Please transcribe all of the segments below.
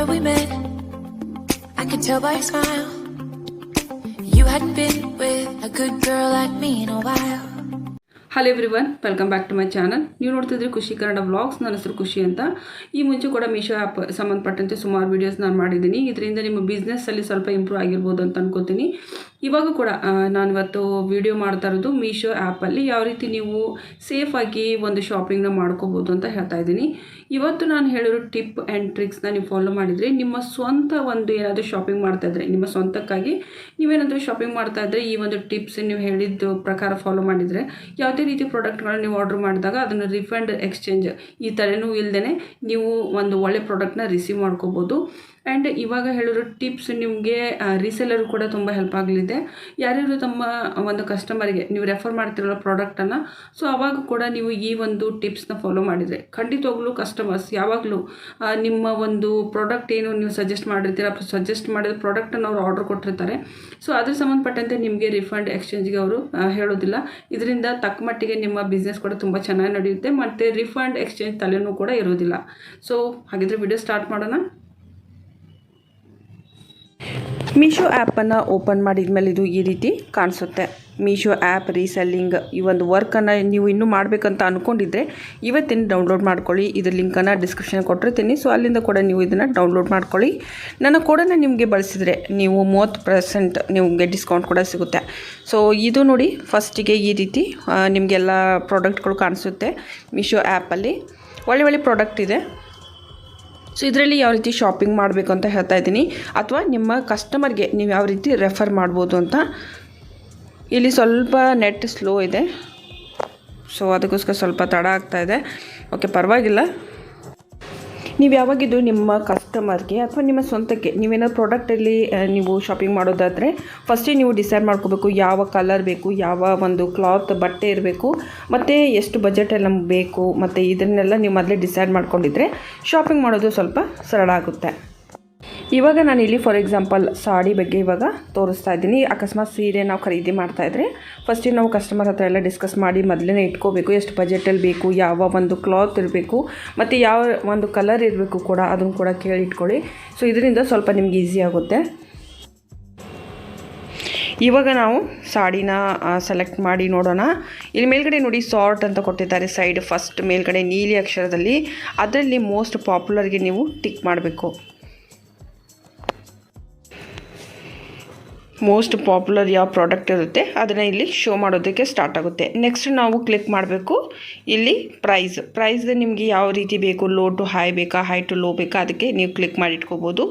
summer we met, I could tell by your smile you hadn't been with a good girl like me in a while. Hello everyone, welcome back to my channel. ನೀವು ನೋಡ್ತಿದ್ರೆ ಖುಷಿ Kannada vlogs. ನನ್ನ ಹೆಸರು ಖುಷಿ ಅಂತ. ಈ ಮುಂಚೆ ಕೂಡ ಮೀಶೋ ಆ್ಯಪ್ ಸಂಬಂಧಪಟ್ಟಂತೆ ಸುಮಾರು ವೀಡಿಯೋಸ್ ನಾನು ಮಾಡಿದ್ದೀನಿ. ಇದರಿಂದ ನಿಮ್ಮ ಬಿಸ್ನೆಸ್ಸಲ್ಲಿ ಸ್ವಲ್ಪ ಇಂಪ್ರೂವ್ ಆಗಿರ್ಬೋದು ಅಂತ ಅನ್ಕೋತೀನಿ. ಇವಾಗ ಕೂಡ ನಾನು ಇವತ್ತು ವಿಡಿಯೋ ಮಾಡ್ತಾ ಇರೋದು ಮೀಶೋ ಆ್ಯಪಲ್ಲಿ ಯಾವ ರೀತಿ ನೀವು ಸೇಫಾಗಿ ಒಂದು ಶಾಪಿಂಗ್ನ ಮಾಡ್ಕೋಬೋದು ಅಂತ ಹೇಳ್ತಾ ಇದ್ದೀನಿ. ಇವತ್ತು ನಾನು ಹೇಳಿರೋ ಟಿಪ್ ಆ್ಯಂಡ್ ಟ್ರಿಕ್ಸ್ನ ನೀವು ಫಾಲೋ ಮಾಡಿದರೆ ನಿಮ್ಮ ಸ್ವಂತ ಒಂದು ಏನಾದರೂ ಶಾಪಿಂಗ್ ಮಾಡ್ತಾಯಿದ್ರೆ, ನಿಮ್ಮ ಸ್ವಂತಕ್ಕಾಗಿ ನೀವೇನಾದರೂ ಶಾಪಿಂಗ್ ಮಾಡ್ತಾಯಿದ್ರೆ ಈ ಒಂದು ಟಿಪ್ಸ್ ನೀವು ಹೇಳಿದ್ದು ಪ್ರಕಾರ ಫಾಲೋ ಮಾಡಿದರೆ ಯಾವುದೇ ರೀತಿ ಪ್ರಾಡಕ್ಟ್ಗಳನ್ನ ನೀವು ಆರ್ಡ್ರ್ ಮಾಡಿದಾಗ ಅದನ್ನು ರಿಫಂಡ್ ಎಕ್ಸ್ಚೇಂಜ್ ಈ ಥರನೂ ಇಲ್ಲದೇ ನೀವು ಒಂದು ಒಳ್ಳೆ ಪ್ರಾಡಕ್ಟ್ನ ರಿಸೀವ್ ಮಾಡ್ಕೋಬೋದು. ಆ್ಯಂಡ್ ಇವಾಗ ಹೇಳಿರೋ ಟಿಪ್ಸ್ ನಿಮಗೆ ರೀಸೆಲ್ಲರ್ ಕೂಡ ತುಂಬ ಹೆಲ್ಪ್ ಆಗಲಿದೆ. ಯಾರ್ಯಾರು ತಮ್ಮ ಒಂದು ಕಸ್ಟಮರಿಗೆ ನೀವು ರೆಫರ್ ಮಾಡ್ತಿರೋ ಪ್ರಾಡಕ್ಟನ್ನು, ಸೊ ಆವಾಗ ಕೂಡ ನೀವು ಈ ಒಂದು ಟಿಪ್ಸ್ನ ಫಾಲೋ ಮಾಡಿದರೆ ಖಂಡಿತವಾಗ್ಲೂ ಕಸ್ಟಮರ್ಸ್ ಯಾವಾಗಲೂ ನಿಮ್ಮ ಒಂದು ಪ್ರಾಡಕ್ಟ್ ಏನು ನೀವು ಸಜೆಸ್ಟ್ ಮಾಡಿರ್ತೀರ, ಸಜೆಸ್ಟ್ ಮಾಡಿದ ಪ್ರಾಡಕ್ಟನ್ನು ಅವರು ಆರ್ಡರ್ ಕೊಟ್ಟಿರ್ತಾರೆ. ಸೊ ಅದ್ರ ಸಂಬಂಧಪಟ್ಟಂತೆ ನಿಮಗೆ ರಿಫಂಡ್ ಎಕ್ಸ್ಚೇಂಜ್ಗೆ ಅವರು ಹೇಳೋದಿಲ್ಲ. ಇದರಿಂದ ತಕ್ಕ ಮಟ್ಟಿಗೆ ನಿಮ್ಮ ಬಿಸ್ನೆಸ್ ಕೂಡ ತುಂಬ ಚೆನ್ನಾಗಿ ನಡೆಯುತ್ತೆ ಮತ್ತು ರಿಫಂಡ್ ಎಕ್ಸ್ಚೇಂಜ್ ತಲೆನೂ ಕೂಡ ಇರೋದಿಲ್ಲ. ಸೊ ಹಾಗಿದ್ರೆ ವಿಡಿಯೋ ಸ್ಟಾರ್ಟ್ ಮಾಡೋಣ. ಮೀಶೋ ಆ್ಯಪನ್ನು ಓಪನ್ ಮಾಡಿದ ಮೇಲೆ ಇದು ಈ ರೀತಿ ಕಾಣಿಸುತ್ತೆ. ಮೀಶೋ ಆ್ಯಪ್ ರೀಸೆಲ್ಲಿಂಗ್ ಈ ಒಂದು ವರ್ಕನ್ನು ನೀವು ಇನ್ನೂ ಮಾಡಬೇಕಂತ ಅಂದ್ಕೊಂಡಿದ್ದರೆ ಇವತ್ತಿನ ಡೌನ್ಲೋಡ್ ಮಾಡ್ಕೊಳ್ಳಿ. ಇದ್ರ ಲಿಂಕನ್ನು ಡಿಸ್ಕ್ರಿಪ್ಷನ್ ಕೊಟ್ಟಿರ್ತೀನಿ. ಸೊ ಅಲ್ಲಿಂದ ಕೂಡ ನೀವು ಇದನ್ನು ಡೌನ್ಲೋಡ್ ಮಾಡ್ಕೊಳ್ಳಿ. ನನ್ನ ಕೋಡನ್ನು ನಿಮಗೆ ಬಳಸಿದರೆ ನೀವು 30% ನಿಮಗೆ ಡಿಸ್ಕೌಂಟ್ ಕೂಡ ಸಿಗುತ್ತೆ. ಸೊ ಇದು ನೋಡಿ, ಫಸ್ಟಿಗೆ ಈ ರೀತಿ ನಿಮಗೆಲ್ಲ ಪ್ರಾಡಕ್ಟ್ಗಳು ಕಾಣಿಸುತ್ತೆ. ಮೀಶೋ ಆ್ಯಪಲ್ಲಿ ಒಳ್ಳೆ ಪ್ರಾಡಕ್ಟ್ ಇದೆ. ಸೊ ಇದರಲ್ಲಿ ಯಾವ ರೀತಿ ಶಾಪಿಂಗ್ ಮಾಡಬೇಕು ಅಂತ ಹೇಳ್ತಾ ಇದ್ದೀನಿ, ಅಥವಾ ನಿಮ್ಮ ಕಸ್ಟಮರ್ಗೆ ನೀವು ಯಾವ ರೀತಿ ರೆಫರ್ ಮಾಡ್ಬೋದು ಅಂತ. ಇಲ್ಲಿ ಸ್ವಲ್ಪ ನೆಟ್ ಸ್ಲೋ ಇದೆ, ಸೊ ಅದಕ್ಕೋಸ್ಕರ ಸ್ವಲ್ಪ ತಡ ಆಗ್ತಾಯಿದೆ. ಓಕೆ, ಪರವಾಗಿಲ್ಲ. ನೀವು ಯಾವಾಗಿದ್ದು ನಿಮ್ಮ ಕಸ್ಟಮರ್ಗೆ ಅಥವಾ ನಿಮ್ಮ ಸ್ವಂತಕ್ಕೆ ನೀವೇನಾದ್ರು ಪ್ರಾಡಕ್ಟಲ್ಲಿ ನೀವು ಶಾಪಿಂಗ್ ಮಾಡೋದಾದರೆ ಫಸ್ಟೇ ನೀವು ಡಿಸೈಡ್ ಮಾಡ್ಕೋಬೇಕು ಯಾವ ಕಲರ್ ಬೇಕು, ಯಾವ ಒಂದು ಕ್ಲಾತ್ ಬಟ್ಟೆ ಇರಬೇಕು, ಮತ್ತು ಎಷ್ಟು ಬಜೆಟಲ್ಲಿ ನಮ್ಗೆ ಬೇಕು, ಮತ್ತು ಇದನ್ನೆಲ್ಲ ನೀವು ಮೊದಲೇ ಡಿಸೈಡ್ ಮಾಡ್ಕೊಂಡಿದ್ರೆ ಶಾಪಿಂಗ್ ಮಾಡೋದು ಸ್ವಲ್ಪ ಸರಳ ಆಗುತ್ತೆ. ಇವಾಗ ನಾನಿಲ್ಲಿ ಫಾರ್ ಎಕ್ಸಾಂಪಲ್ ಸಾಡಿ ಬಗ್ಗೆ ಇವಾಗ ತೋರಿಸ್ತಾ ಇದ್ದೀನಿ. ಅಕಸ್ಮಾತ್ ಸೀರೆ ನಾವು ಖರೀದಿ ಮಾಡ್ತಾಯಿದ್ರೆ ಫಸ್ಟಿಗೆ ನಾವು ಕಸ್ಟಮರ್ ಹತ್ರ ಎಲ್ಲ ಡಿಸ್ಕಸ್ ಮಾಡಿ ಮೊದಲೇ ಇಟ್ಕೋಬೇಕು. ಎಷ್ಟು ಬಜೆಟಲ್ಲಿ ಬೇಕು, ಯಾವ ಒಂದು ಕ್ಲಾತ್ ಇರಬೇಕು, ಮತ್ತು ಯಾವ ಒಂದು ಕಲರ್ ಇರಬೇಕು ಕೂಡ ಅದನ್ನು ಕೂಡ ಕೇಳಿ ಇಟ್ಕೊಳ್ಳಿ. ಸೊ ಇದರಿಂದ ಸ್ವಲ್ಪ ನಿಮ್ಗೆ ಈಸಿ ಆಗುತ್ತೆ. ಇವಾಗ ನಾವು ಸಾಡಿನ ಸೆಲೆಕ್ಟ್ ಮಾಡಿ ನೋಡೋಣ. ಇಲ್ಲಿ ಮೇಲ್ಗಡೆ ನೋಡಿ ಸಾರ್ಟ್ ಅಂತ ಕೊಟ್ಟಿದ್ದಾರೆ ಸೈಡ್ ಫಸ್ಟ್ ಮೇಲ್ಗಡೆ ನೀಲಿ ಅಕ್ಷರದಲ್ಲಿ. ಅದರಲ್ಲಿ ಮೋಸ್ಟ್ ಪಾಪ್ಯುಲರ್ಗೆ ನೀವು ಟಿಕ್ ಮಾಡಬೇಕು. ಮೋಸ್ಟ್ ಪಾಪ್ಯುಲರ್ ಯಾವ ಪ್ರಾಡಕ್ಟ್ ಇರುತ್ತೆ ಅದನ್ನು ಇಲ್ಲಿ ಶೋ ಮಾಡೋದಕ್ಕೆ ಸ್ಟಾರ್ಟ್ ಆಗುತ್ತೆ. ನೆಕ್ಸ್ಟ್ ನಾವು ಕ್ಲಿಕ್ ಮಾಡಬೇಕು. ಇಲ್ಲಿ ಪ್ರೈಸ್ ನಿಮಗೆ ಯಾವ ರೀತಿ ಬೇಕು, ಲೋ ಟು ಹೈ ಬೇಕಾ, ಹೈ ಟು ಲೋ ಬೇಕಾ, ಅದಕ್ಕೆ ನೀವು ಕ್ಲಿಕ್ ಮಾಡಿ ಇಟ್ಕೋಬೋದು.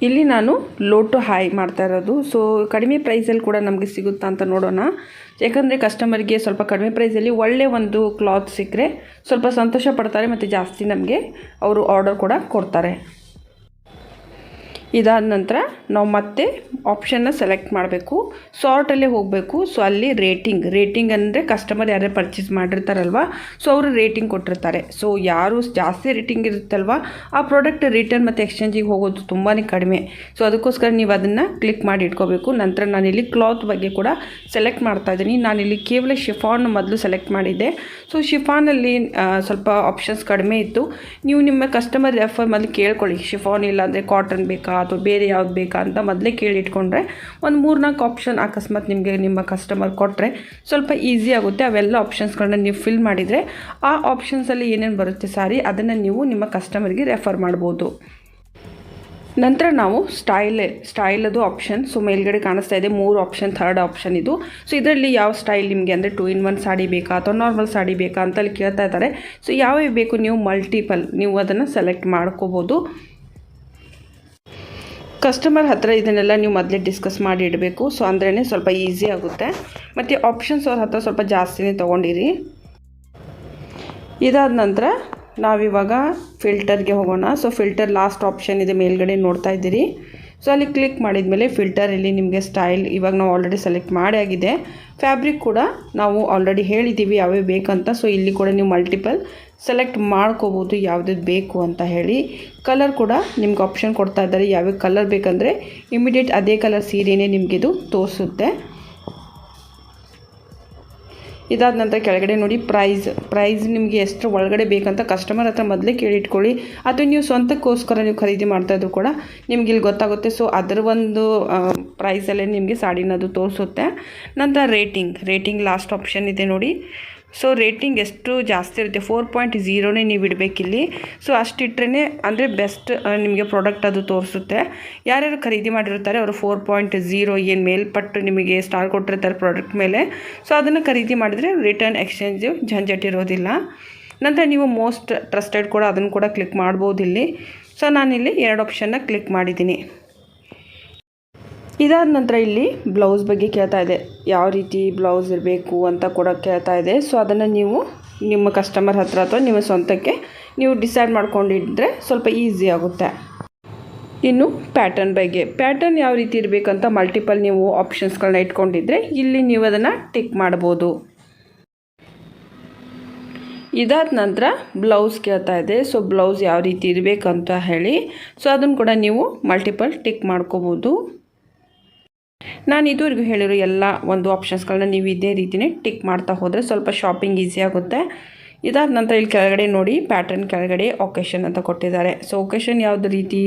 ಇಲ್ಲಿ ನಾನು ಲೋ ಟು ಹೈ ಮಾಡ್ತಾ ಇರೋದು. ಸೊ ಕಡಿಮೆ ಪ್ರೈಸಲ್ಲಿ ಕೂಡ ನಮಗೆ ಸಿಗುತ್ತಾ ಅಂತ ನೋಡೋಣ. ಯಾಕಂದರೆ ಕಸ್ಟಮರ್ಗೆ ಸ್ವಲ್ಪ ಕಡಿಮೆ ಪ್ರೈಸಲ್ಲಿ ಒಳ್ಳೆ ಒಂದು ಕ್ಲಾತ್ ಸಿಕ್ಕರೆ ಸ್ವಲ್ಪ ಸಂತೋಷ ಪಡ್ತಾರೆ ಮತ್ತು ಜಾಸ್ತಿ ನಮಗೆ ಅವರು ಆರ್ಡರ್ ಕೂಡ ಕೊಡ್ತಾರೆ. ಇದಾದ ನಂತರ ನಾವು ಮತ್ತೆ ಆಪ್ಷನ್ನ ಸೆಲೆಕ್ಟ್ ಮಾಡಬೇಕು. ಸಾರ್ಟಲ್ಲೇ ಹೋಗಬೇಕು. ಸೊ ಅಲ್ಲಿ ರೇಟಿಂಗ್ ಅಂದರೆ ಕಸ್ಟಮರ್ ಯಾರೇ ಪರ್ಚೇಸ್ ಮಾಡಿರ್ತಾರಲ್ವ, ಸೊ ಅವರು ರೇಟಿಂಗ್ ಕೊಟ್ಟಿರ್ತಾರೆ. ಸೊ ಯಾರು ಜಾಸ್ತಿ ರೇಟಿಂಗ್ ಇರುತ್ತಲ್ವ ಆ ಪ್ರಾಡಕ್ಟ್ ರಿಟರ್ನ್ ಮತ್ತು ಎಕ್ಸ್ಚೇಂಜಿಗೆ ಹೋಗೋದು ತುಂಬಾ ಕಡಿಮೆ. ಸೊ ಅದಕ್ಕೋಸ್ಕರ ನೀವು ಅದನ್ನು ಕ್ಲಿಕ್ ಮಾಡಿ ಇಟ್ಕೋಬೇಕು. ನಂತರ ನಾನಿಲ್ಲಿ ಕ್ಲಾತ್ ಬಗ್ಗೆ ಕೂಡ ಸೆಲೆಕ್ಟ್ ಮಾಡ್ತಾಯಿದ್ದೀನಿ. ನಾನಿಲ್ಲಿ ಕೇವಲ ಶಿಫಾನ್ ಮೊದಲು ಸೆಲೆಕ್ಟ್ ಮಾಡಿದ್ದೆ. ಸೊ ಶಿಫಾನಲ್ಲಿ ಸ್ವಲ್ಪ ಆಪ್ಷನ್ಸ್ ಕಡಿಮೆ ಇತ್ತು. ನೀವು ನಿಮ್ಮ ಕಸ್ಟಮರ್ ರೆಫರ್ ಮೊದಲು ಕೇಳ್ಕೊಳ್ಳಿ, ಶಿಫಾನ್ ಇಲ್ಲ ಅಂದರೆ ಕಾಟನ್ ಬೇಕಾ ಅಥವಾ ಬೇರೆ ಯಾವ್ದು ಬೇಕಾ ಅಂತ ಮೊದಲೇ ಕೇಳಿಟ್ಕೊಂಡ್ರೆ ಒಂದು 3-4 ಆಪ್ಷನ್ ಅಕಸ್ಮಾತ್ ನಿಮಗೆ ನಿಮ್ಮ ಕಸ್ಟಮರ್ ಕೊಟ್ಟರೆ ಸ್ವಲ್ಪ ಈಸಿ ಆಗುತ್ತೆ. ಅವೆಲ್ಲ ಆಪ್ಷನ್ಸ್ಗಳನ್ನ ನೀವು ಫಿಲ್ ಮಾಡಿದರೆ ಆ ಆಪ್ಷನ್ಸಲ್ಲಿ ಏನೇನು ಬರುತ್ತೆ ಸಾರಿ ಅದನ್ನು ನೀವು ನಿಮ್ಮ ಕಸ್ಟಮರ್ಗೆ ರೆಫರ್ ಮಾಡ್ಬೋದು. ನಂತರ ನಾವು ಸ್ಟೈಲದು ಆಪ್ಷನ್, ಸೊ ಮೇಲ್ಗಡೆ ಕಾಣಿಸ್ತಾ ಇದೆ 3 ಆಪ್ಷನ್, 3rd ಆಪ್ಷನ್ ಇದು. ಸೊ ಇದರಲ್ಲಿ ಯಾವ ಸ್ಟೈಲ್ ನಿಮಗೆ ಅಂದರೆ 2-in-1 ಸಾಡಿ ಬೇಕಾ ಅಥವಾ ನಾರ್ಮಲ್ ಸಾಡಿ ಬೇಕಾ ಅಂತ ಅಲ್ಲಿ ಕೇಳ್ತಾ ಇದ್ದಾರೆ. ಸೊ ಯಾವೇ ಬೇಕು ನೀವು ಮಲ್ಟಿಪಲ್ ನೀವು ಅದನ್ನು ಸೆಲೆಕ್ಟ್ ಮಾಡ್ಕೋಬೋದು. ಕಸ್ಟಮರ್ ಹತ್ರ ಇದನ್ನೆಲ್ಲ ನೀವು ಮೊದಲೇ ಡಿಸ್ಕಸ್ ಮಾಡಿ ಇಡಬೇಕು. ಸೊ ಅಂದ್ರೇ ಸ್ವಲ್ಪ ಈಸಿ ಆಗುತ್ತೆ. ಮತ್ತು ಆಪ್ಷನ್ಸ್ ಅವ್ರ ಹತ್ರ ಸ್ವಲ್ಪ ಜಾಸ್ತಿನೇ ತೊಗೊಂಡಿರಿ. ಇದಾದ ನಂತರ ನಾವಿವಾಗ ಫಿಲ್ಟರ್ಗೆ ಹೋಗೋಣ. ಸೊ ಫಿಲ್ಟರ್ ಲಾಸ್ಟ್ ಆಪ್ಷನ್ ಇದೆ ಮೇಲ್ಗಡೆ ನೋಡ್ತಾ ಇದ್ದೀರಿ. ಸೊ ಅಲ್ಲಿ ಕ್ಲಿಕ್ ಮಾಡಿದ ಮೇಲೆ ಫಿಲ್ಟರಲ್ಲಿ ನಿಮಗೆ ಸ್ಟೈಲ್ ಇವಾಗ ನಾವು ಆಲ್ರೆಡಿ ಸೆಲೆಕ್ಟ್ ಮಾಡಿ ಆಗಿದೆ. ಫ್ಯಾಬ್ರಿಕ್ ಕೂಡ ನಾವು ಆಲ್ರೆಡಿ ಹೇಳಿದ್ದೀವಿ ಯಾವ್ಯಾವ ಬೇಕಂತ. ಸೊ ಇಲ್ಲಿ ಕೂಡ ನೀವು ಮಲ್ಟಿಪಲ್ ಸೆಲೆಕ್ಟ್ ಮಾಡ್ಕೋಬೋದು ಯಾವ್ದು ಬೇಕು ಅಂತ ಹೇಳಿ. ಕಲರ್ ಕೂಡ ನಿಮ್ಗೆ ಆಪ್ಷನ್ ಕೊಡ್ತಾ ಇದ್ದಾರೆ, ಯಾವ್ಯಾವ ಕಲರ್ ಬೇಕಂದರೆ ಇಮಿಡಿಯೇಟ್ ಅದೇ ಕಲರ್ ಸೀರೆನೇ ನಿಮಗಿದು ತೋರಿಸುತ್ತೆ. ಇದಾದ ನಂತರ ಕೆಳಗಡೆ ನೋಡಿ ಪ್ರೈಸ್ ನಿಮಗೆ ಎಷ್ಟು ಒಳಗಡೆ ಬೇಕಂತ ಕಸ್ಟಮರ್ ಹತ್ರ ಮೊದಲೇ ಕೇಳಿಟ್ಕೊಳ್ಳಿ. ಅಥವಾ ನೀವು ಸ್ವಂತಕ್ಕೋಸ್ಕರ ನೀವು ಖರೀದಿ ಮಾಡ್ತಾಯಿದ್ರು ಕೂಡ ನಿಮ್ಗೆ ಇಲ್ಲಿ ಗೊತ್ತಾಗುತ್ತೆ. ಸೊ ಅದರ ಒಂದು ಪ್ರೈಸಲ್ಲೇ ನಿಮಗೆ ಸಾಡಿನದು ತೋರಿಸುತ್ತೆ. ನಂತರ ರೇಟಿಂಗ್ ಲಾಸ್ಟ್ ಆಪ್ಷನ್ ಇದೆ ನೋಡಿ. ಸೊ ರೇಟಿಂಗ್ ಎಷ್ಟು ಜಾಸ್ತಿ ಇರುತ್ತೆ 4.0ನೇ ನೀವು ಇಡಬೇಕಿಲ್ಲಿ. ಸೊ ಅಷ್ಟಿಟ್ರೇ ಅಂದರೆ ಬೆಸ್ಟ್ ನಿಮಗೆ ಪ್ರಾಡಕ್ಟ್ ಅದು ತೋರಿಸುತ್ತೆ. ಯಾರ್ಯಾರು ಖರೀದಿ ಮಾಡಿರ್ತಾರೆ ಅವರು 4.0 ಏನು ಮೇಲ್ಪಟ್ಟು ನಿಮಗೆ ಸ್ಟಾರ್ ಕೊಟ್ಟಿರ್ತಾರೆ ಪ್ರಾಡಕ್ಟ್ ಮೇಲೆ. ಸೊ ಅದನ್ನು ಖರೀದಿ ಮಾಡಿದರೆ ರಿಟರ್ನ್ ಎಕ್ಸ್ಚೇಂಜ್ ಇರೋದಿಲ್ಲ. ನಂತರ ನೀವು ಮೋಸ್ಟ್ ಟ್ರಸ್ಟೆಡ್ ಕೂಡ ಅದನ್ನು ಕೂಡ ಕ್ಲಿಕ್ ಮಾಡ್ಬೋದು ಇಲ್ಲಿ. ಸೊ ನಾನಿಲ್ಲಿ 2 ಆಪ್ಷನ್ನ ಕ್ಲಿಕ್ ಮಾಡಿದ್ದೀನಿ. ಇದಾದ ನಂತರ ಇಲ್ಲಿ ಬ್ಲೌಸ್ ಬಗ್ಗೆ ಕೇಳ್ತಾ ಇದೆ, ಯಾವ ರೀತಿ ಬ್ಲೌಸ್ ಇರಬೇಕು ಅಂತ ಕೂಡ ಕೇಳ್ತಾ ಇದೆ. ಸೊ ಅದನ್ನು ನೀವು ನಿಮ್ಮ ಕಸ್ಟಮರ್ ಹತ್ರ ಅಥವಾ ನಿಮ್ಮ ಸ್ವಂತಕ್ಕೆ ನೀವು ಡಿಸೈಡ್ ಮಾಡ್ಕೊಂಡಿದ್ದರೆ ಸ್ವಲ್ಪ ಈಸಿ ಆಗುತ್ತೆ. ಇನ್ನು ಪ್ಯಾಟರ್ನ್ ಯಾವ ರೀತಿ ಇರಬೇಕಂತ ಮಲ್ಟಿಪಲ್ ನೀವು ಆಪ್ಷನ್ಸ್ಗಳನ್ನ ಇಟ್ಕೊಂಡಿದ್ರೆ ಇಲ್ಲಿ ನೀವು ಅದನ್ನು ಟಿಕ್ ಮಾಡ್ಬೋದು. ಇದಾದ ನಂತರ ಬ್ಲೌಸ್ ಕೇಳ್ತಾ ಇದೆ. ಸೊ ಬ್ಲೌಸ್ ಯಾವ ರೀತಿ ಇರಬೇಕಂತ ಹೇಳಿ. ಸೊ ಅದನ್ನು ಕೂಡ ನೀವು ಮಲ್ಟಿಪಲ್ ಟಿಕ್ ಮಾಡ್ಕೋಬೋದು. ನಾನು ಇದುವರೆಗೂ ಹೇಳಿರೋ ಎಲ್ಲ ಒಂದು ಆಪ್ಷನ್ಸ್ಗಳನ್ನ ನೀವು ಇದೇ ರೀತಿಯೇ ಟಿಕ್ ಮಾಡ್ತಾ ಹೋದರೆ ಸ್ವಲ್ಪ ಶಾಪಿಂಗ್ ಈಸಿ ಆಗುತ್ತೆ. ಇದಾದ ನಂತರ ಇಲ್ಲಿ ಕೆಳಗಡೆ ನೋಡಿ ಪ್ಯಾಟರ್ನ್ ಕೆಳಗಡೆ ಒಕೇಶನ್ ಅಂತ ಕೊಟ್ಟಿದ್ದಾರೆ. ಸೊ ಒಕೇಶನ್ ಯಾವುದು ರೀತಿ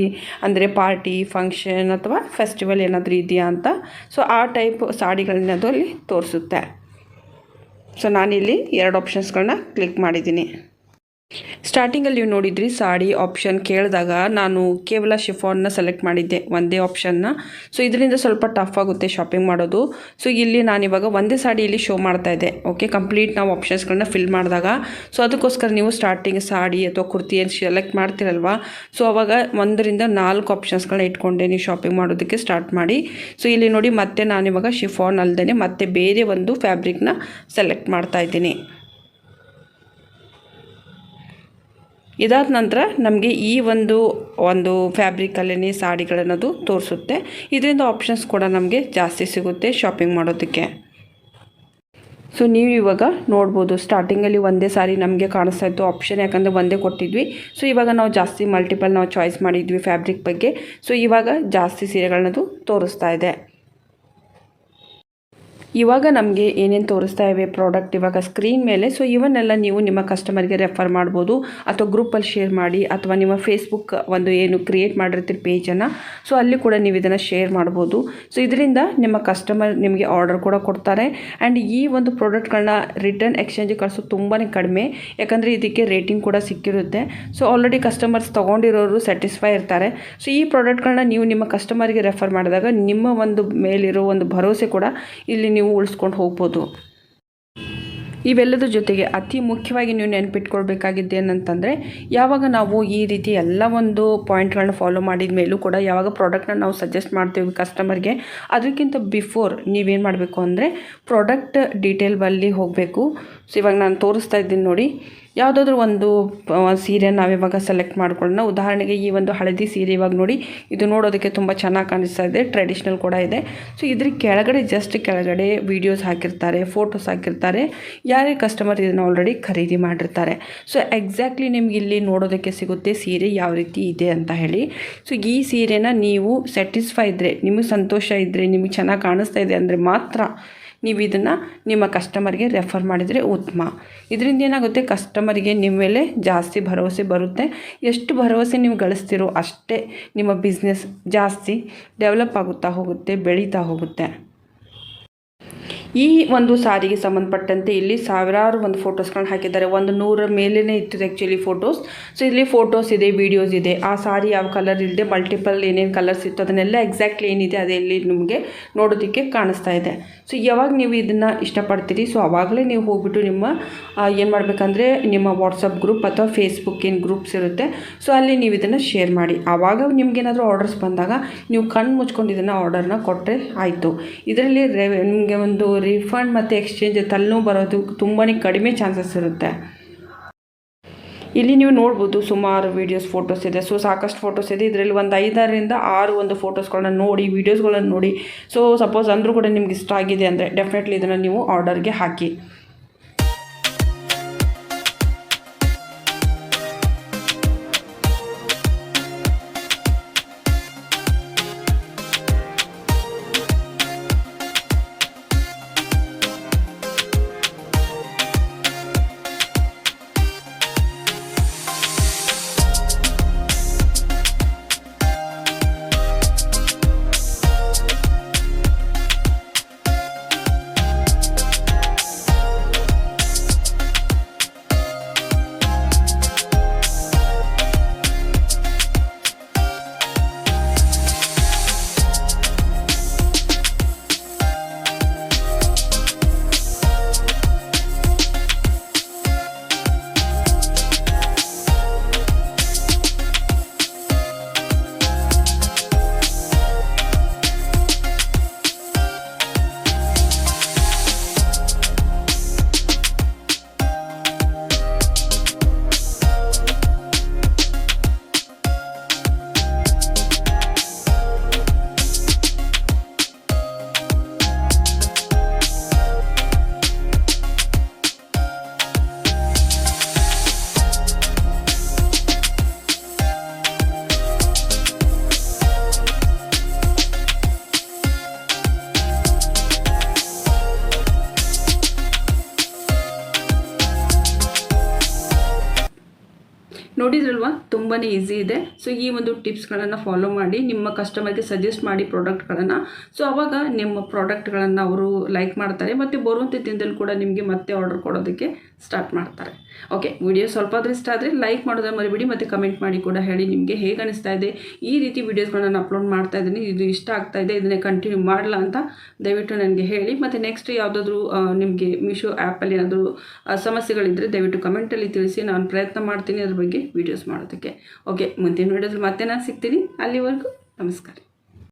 ಅಂದರೆ ಪಾರ್ಟಿ, ಫಂಕ್ಷನ್ ಅಥವಾ ಫೆಸ್ಟಿವಲ್ ಏನಾದರೂ ಇದೆಯಾ ಅಂತ. ಸೊ ಆ ಟೈಪ್ ಸಾಡಿಗಳನ್ನದು ಅಲ್ಲಿ ತೋರಿಸುತ್ತೆ. ಸೊ ನಾನಿಲ್ಲಿ 2 ಆಪ್ಷನ್ಸ್ಗಳನ್ನ ಕ್ಲಿಕ್ ಮಾಡಿದ್ದೀನಿ. ಸ್ಟಾರ್ಟಿಂಗಲ್ಲಿ ನೀವು ನೋಡಿದ್ರಿ ಸಾಡಿ ಆಪ್ಷನ್ ಕೇಳಿದಾಗ ನಾನು ಕೇವಲ ಶಿಫಾನ್ನ ಸೆಲೆಕ್ಟ್ ಮಾಡಿದ್ದೆ, ಒಂದೇ ಆಪ್ಷನ್ನ. ಸೊ ಇದರಿಂದ ಸ್ವಲ್ಪ ಟಫ್ ಆಗುತ್ತೆ ಶಾಪಿಂಗ್ ಮಾಡೋದು. ಸೊ ಇಲ್ಲಿ ನಾನಿವಾಗ ಒಂದೇ ಸಾಡಿಯಲ್ಲಿ ಶೋ ಮಾಡ್ತಾ ಇದ್ದೆ. ಓಕೆ, ಕಂಪ್ಲೀಟ್ ನಾವು ಆಪ್ಷನ್ಸ್ಗಳನ್ನ ಫಿಲ್ ಮಾಡಿದಾಗ. ಸೊ ಅದಕ್ಕೋಸ್ಕರ ನೀವು ಸ್ಟಾರ್ಟಿಂಗ್ ಸಾಡಿ ಅಥವಾ ಕುರ್ತಿ ಏನು ಸೆಲೆಕ್ಟ್ ಮಾಡ್ತಿರಲ್ವ, ಸೊ ಅವಾಗ 1 ರಿಂದ 4 ಆಪ್ಷನ್ಸ್ಗಳನ್ನ ಇಟ್ಕೊಂಡೆ ನೀವು ಶಾಪಿಂಗ್ ಮಾಡೋದಕ್ಕೆ ಸ್ಟಾರ್ಟ್ ಮಾಡಿ. ಸೊ ಇಲ್ಲಿ ನೋಡಿ ಮತ್ತೆ ನಾನಿವಾಗ ಶಿಫಾನ್ ಅಲ್ಲದೆ ಮತ್ತೆ ಬೇರೆ ಒಂದು ಫ್ಯಾಬ್ರಿಕ್ನ ಸೆಲೆಕ್ಟ್ ಮಾಡ್ತಾ ಇದ್ದೀನಿ. ಇದಾದ ನಂತರ ನಮಗೆ ಈ ಒಂದು ಫ್ಯಾಬ್ರಿಕಲ್ಲೇ ಸಾಡಿಗಳನ್ನದು ತೋರಿಸುತ್ತೆ. ಇದರಿಂದ ಆಪ್ಷನ್ಸ್ ಕೂಡ ನಮಗೆ ಜಾಸ್ತಿ ಸಿಗುತ್ತೆ ಶಾಪಿಂಗ್ ಮಾಡೋದಕ್ಕೆ. ಸೊ ನೀವು ಇವಾಗ ನೋಡ್ಬೋದು ಸ್ಟಾರ್ಟಿಂಗಲ್ಲಿ ಒಂದೇ ಸಾರಿ ನಮಗೆ ಕಾಣಿಸ್ತಾ ಇತ್ತು ಆಪ್ಷನ್, ಯಾಕಂದರೆ ಒಂದೇ ಕೊಟ್ಟಿದ್ವಿ. ಸೊ ಇವಾಗ ನಾವು ಜಾಸ್ತಿ ಮಲ್ಟಿಪಲ್ ನಾವು ಚಾಯ್ಸ್ ಮಾಡಿದ್ವಿ ಫ್ಯಾಬ್ರಿಕ್ ಬಗ್ಗೆ. ಸೊ ಇವಾಗ ಜಾಸ್ತಿ ಸೀರೆಗಳನ್ನದು ತೋರಿಸ್ತಾ ಇದೆ. ಇವಾಗ ನಮಗೆ ಏನೇನು ತೋರಿಸ್ತಾ ಇವೆ ಪ್ರಾಡಕ್ಟ್ ಇವಾಗ ಸ್ಕ್ರೀನ್ ಮೇಲೆ. ಸೊ ಇವನ್ನೆಲ್ಲ ನೀವು ನಿಮ್ಮ ಕಸ್ಟಮರ್ಗೆ ರೆಫರ್ ಮಾಡ್ಬೋದು ಅಥವಾ ಗ್ರೂಪಲ್ಲಿ ಶೇರ್ ಮಾಡಿ ಅಥವಾ ನಿಮ್ಮ ಫೇಸ್ಬುಕ್ ಒಂದು ಏನು ಕ್ರಿಯೇಟ್ ಮಾಡಿರ್ತೀರಿ ಪೇಜನ್ನು, ಸೊ ಅಲ್ಲಿ ಕೂಡ ನೀವು ಇದನ್ನು ಶೇರ್ ಮಾಡ್ಬೋದು. ಸೊ ಇದರಿಂದ ನಿಮ್ಮ ಕಸ್ಟಮರ್ ನಿಮಗೆ ಆರ್ಡರ್ ಕೂಡ ಕೊಡ್ತಾರೆ. ಆ್ಯಂಡ್ ಈ ಒಂದು ಪ್ರಾಡಕ್ಟ್ಗಳನ್ನ ರಿಟರ್ನ್ ಎಕ್ಸ್ಚೇಂಜ್ ಕಳಿಸೋದು ತುಂಬಾ ಕಡಿಮೆ, ಯಾಕಂದರೆ ಇದಕ್ಕೆ ರೇಟಿಂಗ್ ಕೂಡ ಸಿಕ್ಕಿರುತ್ತೆ. ಸೊ ಆಲ್ರೆಡಿ ಕಸ್ಟಮರ್ಸ್ ತೊಗೊಂಡಿರೋರು ಸ್ಯಾಟಿಸ್ಫೈ ಇರ್ತಾರೆ. ಸೊ ಈ ಪ್ರಾಡಕ್ಟ್ಗಳನ್ನ ನೀವು ನಿಮ್ಮ ಕಸ್ಟಮರ್ಗೆ ರೆಫರ್ ಮಾಡಿದಾಗ ನಿಮ್ಮ ಒಂದು ಮೇಲಿರೋ ಒಂದು ಭರವಸೆ ಕೂಡ ಇಲ್ಲಿ ನೀವು ಉಳಿಸ್ಕೊಂಡು ಹೋಗ್ಬೋದು. ಇವೆಲ್ಲದ ಜೊತೆಗೆ ಅತಿ ಮುಖ್ಯವಾಗಿ ನೀವು ನೆನಪಿಟ್ಕೊಳ್ಬೇಕಾಗಿದ್ದೇನಂತಂದರೆ, ಯಾವಾಗ ನಾವು ಈ ರೀತಿ ಎಲ್ಲ ಒಂದು ಪಾಯಿಂಟ್ಗಳನ್ನ ಫಾಲೋ ಮಾಡಿದ ಮೇಲೂ ಕೂಡ ಯಾವಾಗ ಪ್ರಾಡಕ್ಟ್ನ ನಾವು ಸಜೆಸ್ಟ್ ಮಾಡ್ತೀವಿ ಕಸ್ಟಮರ್ಗೆ, ಅದಕ್ಕಿಂತ ಬಿಫೋರ್ ನೀವೇನು ಮಾಡಬೇಕು ಅಂದರೆ ಪ್ರಾಡಕ್ಟ್ ಡೀಟೇಲ್ಬಲ್ಲಿ ಹೋಗಬೇಕು. ಸೊ ಇವಾಗ ನಾನು ತೋರಿಸ್ತಾ ಇದ್ದೀನಿ ನೋಡಿ, ಯಾವುದಾದ್ರೂ ಒಂದು ಸೀರೆ ನಾವಿವಾಗ ಸೆಲೆಕ್ಟ್ ಮಾಡ್ಕೊಳ್ಳೋಣ. ಉದಾಹರಣೆಗೆ ಈ ಒಂದು ಹಳದಿ ಸೀರೆ ಇವಾಗ ನೋಡಿ, ಇದು ನೋಡೋದಕ್ಕೆ ತುಂಬ ಚೆನ್ನಾಗಿ ಕಾಣಿಸ್ತಾ ಇದೆ, ಟ್ರೆಡಿಷ್ನಲ್ ಕೂಡ ಇದೆ. ಸೊ ಇದ್ರ ಕೆಳಗಡೆ ಜಸ್ಟ್ ಕೆಳಗಡೆ ವೀಡಿಯೋಸ್ ಹಾಕಿರ್ತಾರೆ, ಫೋಟೋಸ್ ಹಾಕಿರ್ತಾರೆ, ಯಾರೇ ಕಸ್ಟಮರ್ ಇದನ್ನು ಆಲ್ರೆಡಿ ಖರೀದಿ ಮಾಡಿರ್ತಾರೆ. ಸೊ ಎಕ್ಸಾಕ್ಟ್ಲಿ ನಿಮ್ಗೆ ಇಲ್ಲಿ ನೋಡೋದಕ್ಕೆ ಸಿಗುತ್ತೆ ಸೀರೆ ಯಾವ ರೀತಿ ಇದೆ ಅಂತ ಹೇಳಿ. ಸೊ ಈ ಸೀರೆನ ನೀವು ಸ್ಯಾಟಿಸ್ಫೈ ಇದ್ದರೆ, ನಿಮಗೆ ಸಂತೋಷ ಇದ್ದರೆ, ನಿಮಗೆ ಚೆನ್ನಾಗಿ ಕಾಣಿಸ್ತಾ ಇದೆ ಅಂದರೆ ಮಾತ್ರ ನೀವು ಇದನ್ನು ನಿಮ್ಮ ಕಸ್ಟಮರ್ಗೆ ರೆಫರ್ ಮಾಡಿದರೆ ಉತ್ತಮ. ಇದರಿಂದ ಏನಾಗುತ್ತೆ, ಕಸ್ಟಮರಿಗೆ ನಿಮ್ಮ ಮೇಲೆ ಜಾಸ್ತಿ ಭರವಸೆ ಬರುತ್ತೆ. ಎಷ್ಟು ಭರವಸೆ ನೀವು ಗಳಿಸ್ತೀರೋ ಅಷ್ಟೇ ನಿಮ್ಮ ಬಿಸ್ನೆಸ್ ಜಾಸ್ತಿ ಡೆವಲಪ್ ಆಗುತ್ತಾ ಹೋಗುತ್ತೆ, ಬೆಳೀತಾ ಹೋಗುತ್ತೆ. ಈ ಒಂದು ಸಾರಿಗೆ ಸಂಬಂಧಪಟ್ಟಂತೆ ಇಲ್ಲಿ ಸಾವಿರಾರು ಒಂದು ಫೋಟೋಸ್ಗಳನ್ನ ಹಾಕಿದ್ದಾರೆ. 100 ಮೇಲೇ ಇತ್ತು ಆ್ಯಕ್ಚುಲಿ ಫೋಟೋಸ್. ಸೊ ಇಲ್ಲಿ ಫೋಟೋಸ್ ಇದೆ, ವೀಡಿಯೋಸ್ ಇದೆ. ಆ ಸಾರಿ ಯಾವ ಕಲರ್ ಇಲ್ಲದೆ ಮಲ್ಟಿಪಲ್ ಏನೇನು ಕಲರ್ಸ್ ಇತ್ತು ಅದನ್ನೆಲ್ಲ ಎಕ್ಸಾಕ್ಟ್ಲಿ ಏನಿದೆ ಅದೇ ಇಲ್ಲಿ ನಿಮಗೆ ನೋಡೋದಕ್ಕೆ ಕಾಣಿಸ್ತಾ ಇದೆ. ಸೊ ಯಾವಾಗ ನೀವು ಇದನ್ನು ಇಷ್ಟಪಡ್ತೀರಿ, ಸೊ ಆವಾಗಲೇ ನೀವು ಹೋಗ್ಬಿಟ್ಟು ನಿಮ್ಮ ಏನು ಮಾಡಬೇಕಂದ್ರೆ ನಿಮ್ಮ ವಾಟ್ಸಪ್ ಗ್ರೂಪ್ ಅಥವಾ ಫೇಸ್ಬುಕ್ ಏನು ಗ್ರೂಪ್ಸ್ ಇರುತ್ತೆ, ಸೊ ಅಲ್ಲಿ ನೀವು ಇದನ್ನು ಶೇರ್ ಮಾಡಿ. ಆವಾಗ ನಿಮಗೇನಾದರೂ ಆರ್ಡರ್ಸ್ ಬಂದಾಗ ನೀವು ಕಣ್ಣು ಮುಚ್ಕೊಂಡು ಇದನ್ನು ಆರ್ಡರ್ನ ಕೊಟ್ಟರೆ ಆಯಿತು. ಇದರಲ್ಲಿ ನಿಮಗೆ ಒಂದು ರಿಫಂಡ್ ಮತ್ತು ಎಕ್ಸ್ಚೇಂಜ್ ತಲೆನೋವು ಬರೋದು ತುಂಬಾ ಕಡಿಮೆ ಚಾನ್ಸಸ್ ಇರುತ್ತೆ. ಇಲ್ಲಿ ನೀವು ನೋಡ್ಬೋದು ಸುಮಾರು ವೀಡಿಯೋಸ್, ಫೋಟೋಸ್ ಇದೆ. ಸೊ ಸಾಕಷ್ಟು ಫೋಟೋಸ್ ಇದೆ. ಇದರಲ್ಲಿ ಒಂದು 5 ರಿಂದ 6 ಒಂದು ಫೋಟೋಸ್ಗಳನ್ನ ನೋಡಿ, ವೀಡಿಯೋಸ್ಗಳನ್ನ ನೋಡಿ. ಸೊ ಸಪೋಸ್ ಅಂದರೂ ಕೂಡ ನಿಮ್ಗೆ ಇಷ್ಟ ಆಗಿದೆ ಅಂದರೆ ಡೆಫಿನೆಟ್ಲಿ ಇದನ್ನು ನೀವು ಆರ್ಡರ್ಗೆ ಹಾಕಿ. ನೋಡಿದ್ರಲ್ವಾ ತುಂಬಾ ಈಸಿ ಇದೆ. ಸೊ ಈ ಒಂದು ಟಿಪ್ಸ್ಗಳನ್ನು ಫಾಲೋ ಮಾಡಿ ನಿಮ್ಮ ಕಸ್ಟಮರ್ಗೆ ಸಜೆಸ್ಟ್ ಮಾಡಿ ಪ್ರಾಡಕ್ಟ್ಗಳನ್ನು. ಸೊ ಆವಾಗ ನಿಮ್ಮ ಪ್ರಾಡಕ್ಟ್ಗಳನ್ನು ಅವರು ಲೈಕ್ ಮಾಡ್ತಾರೆ ಮತ್ತು ಬರುವಂಥ ದಿನದಲ್ಲಿ ಕೂಡ ನಿಮಗೆ ಮತ್ತೆ ಆರ್ಡರ್ ಕೊಡೋದಕ್ಕೆ ಸ್ಟಾರ್ಟ್ ಮಾಡ್ತಾರೆ. ಓಕೆ, ವಿಡಿಯೋ ಸ್ವಲ್ಪ ಆದರೂ ಇಷ್ಟ ಆದರೆ ಲೈಕ್ ಮಾಡೋದನ್ನು ಮರಿಬೇಡಿ ಮತ್ತು ಕಮೆಂಟ್ ಮಾಡಿ ಕೂಡ ಹೇಳಿ ನಿಮಗೆ ಹೇಗೆ ಅನಿಸ್ತಾ ಇದೆ. ಈ ರೀತಿ ವೀಡಿಯೋಸ್ಗಳನ್ನ ನಾನು ಅಪ್ಲೋಡ್ ಮಾಡ್ತಾ ಇದ್ದೀನಿ, ಇದು ಇಷ್ಟ ಆಗ್ತಾ ಇದೆ, ಇದನ್ನೇ ಕಂಟಿನ್ಯೂ ಮಾಡಲ್ಲ ಅಂತ ದಯವಿಟ್ಟು ನನಗೆ ಹೇಳಿ. ಮತ್ತು ನೆಕ್ಸ್ಟ್ ಯಾವುದಾದ್ರೂ ನಿಮಗೆ ಮೀಶೋ ಆ್ಯಪಲ್ಲಿ ಏನಾದರೂ ಸಮಸ್ಯೆಗಳಿದ್ದರೆ ದಯವಿಟ್ಟು ಕಮೆಂಟಲ್ಲಿ ತಿಳಿಸಿ. ನಾನು ಪ್ರಯತ್ನ ಮಾಡ್ತೀನಿ ಅದ್ರ ಬಗ್ಗೆ ವೀಡಿಯೋಸ್ ಮಾಡೋದಕ್ಕೆ. ಓಕೆ, ಮುಂದಿನ ವೀಡಿಯೋದಲ್ಲಿ ಮತ್ತೆ ನಾನು ಸಿಗ್ತೀನಿ. ಅಲ್ಲಿವರೆಗೂ ನಮಸ್ಕಾರ.